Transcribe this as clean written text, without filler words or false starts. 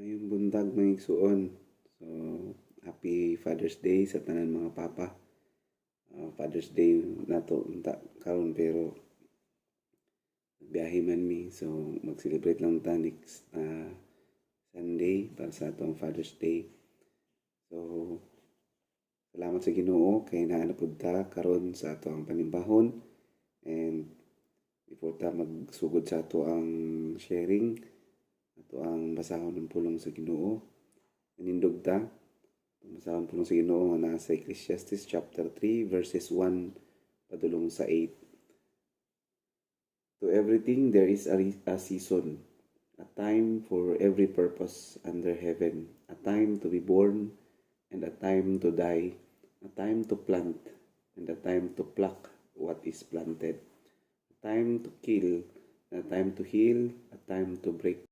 Ngayong buntag may igsuon. So, happy Father's Day sa tanan mga papa. Father's Day nato unta karon pero biyahe man mi. So, mag-celebrate lang ta next Sunday para sa atong Father's Day. So, salamat sa Ginoo kay naa na pud ta karon sa atong panimbahon, and before ta magsugod sa ato ang sharing, ato ang basahon ng pulong sa Ginoo. Nanindog ta basahon pulong sa Ginoo nga naa sa Ecclesiastes chapter 3 verses 1 padulong sa 8. To everything there is a season, a time for every purpose under heaven, a time to be born and a time to die, a time to plant and a time to pluck what is planted, a time to kill and a time to heal, a time to break